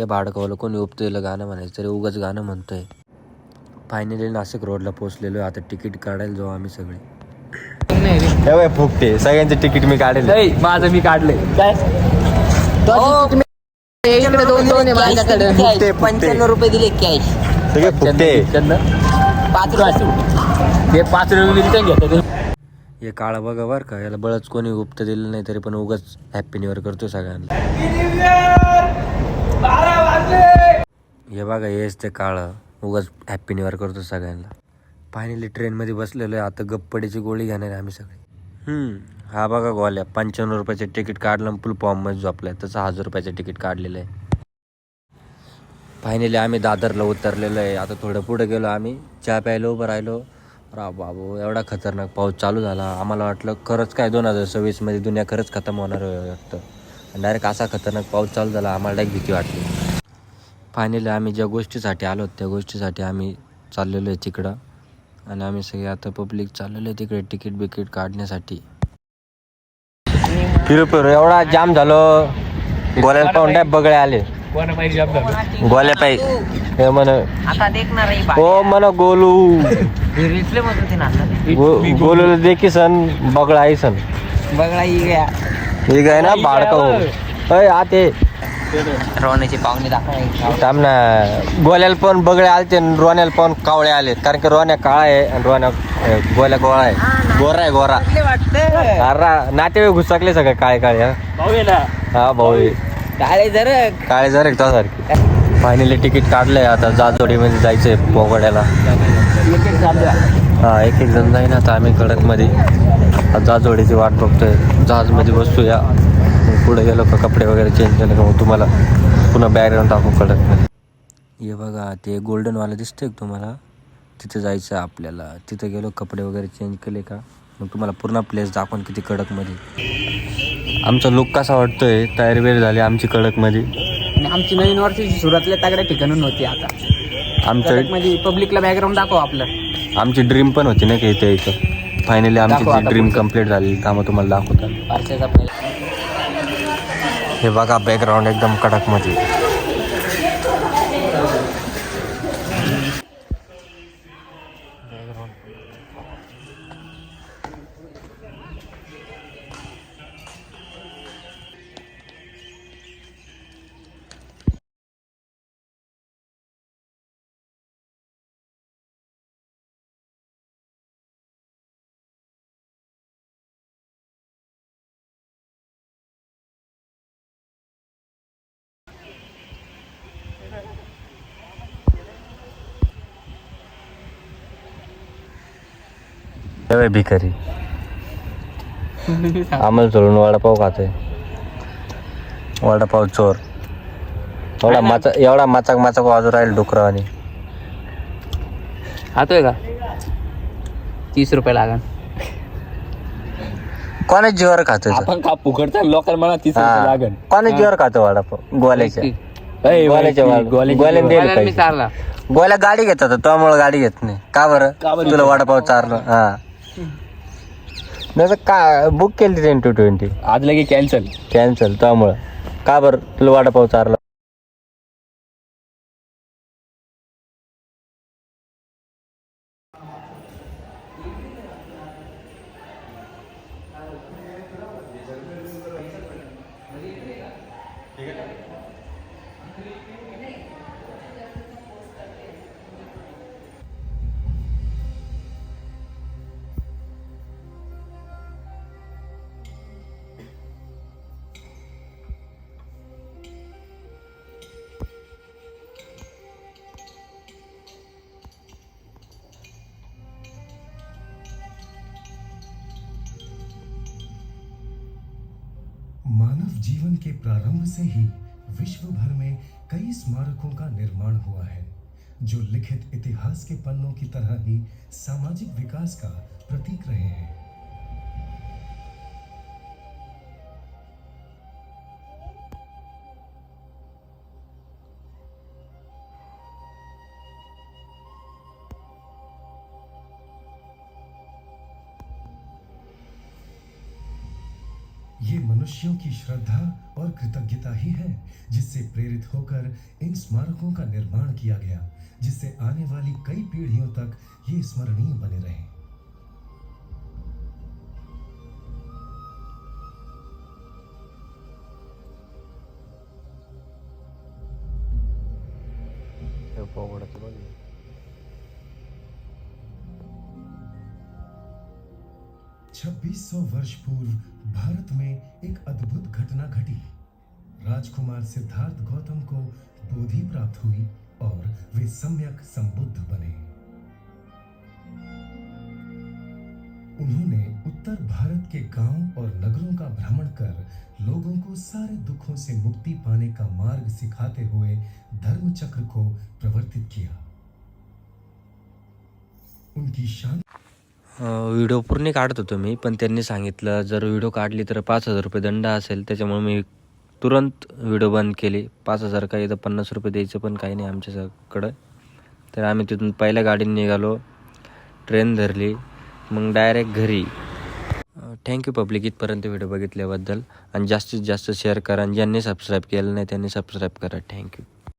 हे भाडकवलं कोणी उपतेलं गाणं म्हणायचं तरी उगाच गाणं म्हणतोय. फायनली नाशिक रोडला पोहोचलेलो आहे. आता तिकीट काढायला जाऊ आम्ही सगळे. हे फुकते सगळ्यांचे तिकीट मी काढेल. माझं मी काढले काय 95 रुपये दिले कॅश. सगळे फुकते. 5 रुपये 5 रुपये रिटर्न घेतात. हे काळं बघा बरं का, याला बळच कोणी गुप्त दिलं नाही तरी पण उगाच हॅप्पी न्यू इयर करतो सगळ्यांना. हे बघा हेच ते काळं उगाच हॅप्पी न्यू इयर करतो सगळ्यांना. फायनली ट्रेनमध्ये बसलेलो आहे. आता गप्पडीची गोळी घेणार आहे आम्ही सगळे. हा बघा गोल्या 95 रुपयाचे तिकीट काढलं फुल फॉर्ममध्ये झोपलाय. तसं 1000 रुपयाचं तिकीट काढलेलं आहे. फायनली आम्ही दादरला उतरलेलो आहे. आता थोडं पुढे गेलो आम्ही चहा प्यायला उभं राहिलो. बाबू एवढा खतरनाक पाऊस चालू झाला. आम्हाला वाटलं खरंच काय 2026मध्ये दुनिया खरंच खतम होणार वाटतं. डायरेक्ट असा खतरनाक पाऊस चालू झाला. आम्हाला डायरेक्ट भीती वाटली. फायनली आम्ही ज्या गोष्टीसाठी आलो त्या गोष्टीसाठी आम्ही चाललेलो आहे तिकडं. आणि आम्ही सगळे आता पब्लिक चाललेलो आहे तिकडे तिकीट बिकीट काढण्यासाठी. फिरू एवढा जाम झालो. गोल्याला पाहून डाय बगळे आले. गोल्या पाहिजे म्हण हो म्हण गोलू गोलूला देखी सण बगळा आहे सण बघा ही गाय ना बाळका आते रोण्याचे पाहुणे दाखवायचे. थांब ना. गोल्याला पण बगळे आलते रोण्याला पण कावळे आले. कारण की रोण्या काळा आहे आणि रोण्या गोल्या गोळा आहे. गोरा आहे गोरा. अरे नातेवाईक घुसकले सगळे काळे काळे. हा भाऊ काळे जर सारखी. फायनली तिकीट काढलंय. आता जाजोडीमध्ये जायचंय पोगड्याला. हा एक जण जाईन. आता आम्ही कडकमध्ये जाजोडीची वाट बघतोय. जहाजमध्ये बसूया. पुढे गेलो का कपडे वगैरे चेंज केले का मग तुम्हाला पुन्हा बॅकग्राऊंड टाकू कडकमध्ये. हे बघा ते गोल्डनवाला दिसतंय का तुम्हाला, तिथे जायचं आपल्याला. तिथे गेलो कपडे वगैरे चेंज केले का मग तुम्हाला पूर्ण प्लेस दाखवून किती कडकमध्ये. आमचा लुक कसा वाटतोय. तयारी वेळ झाली आमची कडकमध्ये. आमची नवीन वर्षाची सुरुवातल्या तगड्या ठिकाणून होती. आता आमचं म्हणजे पब्लिकला बॅकग्राऊंड दाखव आपलं. आमची ड्रीम पण होती ना की इथे इथं. फायनली आमची ती ड्रीम कंप्लीट झाली. त्यामुळे तुम्हाला दाखवतात. हे बघा बॅकग्राऊंड एकदम कडकमध्ये. भिकारी आम्हाला सोडून वडापाव खातोय. वडापाव चोर. एवढा माचक वाजू राहील डुकरावानी. खातोय का 30 रुपये लागन. कोणा जीवर खातोय आपण का फुकटचा लोकल मला 30 रुपये लागन. कोणा जीवर खातो वडापाव. गोल्याच्या गोल्या गाडी घेतात त्यामुळे गाडी घेत नाही. का बरं तुला वडापाव चारलं. हा नाही का बुक केली 10 to 20 आज लगे कॅन्सल त्यामुळं. का बरं तुला वडापाव चारला. मानव जीवन के प्रारंभ से ही विश्व भर में कई स्मारकों का निर्माण हुआ है जो लिखित इतिहास के पन्नों की तरह ही सामाजिक विकास का प्रतीक रहे हैं. ये मनुष्यों की श्रद्धा और कृतज्ञता ही है जिससे प्रेरित होकर इन स्मारकों का निर्माण किया गया, जिससे आने वाली कई पीढ़ियों तक ये स्मरणीय बने रहे। हे पोवडाचं बघ. 2600 वर्ष पूर्व भारत में एक अद्भुत घटना घटी। राजकुमार सिद्धार्थ गौतम को बोधि प्राप्त हुई और वे सम्यक संबुद्ध बने। उन्होंने उत्तर भारत के गांव और नगरों का भ्रमण कर लोगों को सारे दुखों से मुक्ति पाने का मार्ग सिखाते हुए धर्म चक्र को प्रवर्तित किया। उनकी शांति व्हिडिओ पूर्ण काढत होतो मी, पण त्यांनी सांगितलं जर व्हिडिओ काढली तर 5,000 रुपये दंड असेल, त्याच्यामुळे मी तुरंत व्हिडिओ बंद केली. 5,000 काही तर 50 रुपये द्यायचं पण काही नाही आमच्याकडं. तर आम्ही तिथून पहिल्या गाडीने निघालो, ट्रेन धरली, मग डायरेक्ट घरी. थँक्यू पब्लिक इथपर्यंत व्हिडिओ बघितल्याबद्दल, आणि जास्तीत जास्त शेअर करा, आणि ज्यांनी सबस्क्राईब केलं नाही त्यांनी सबस्क्राईब करा. थँक्यू.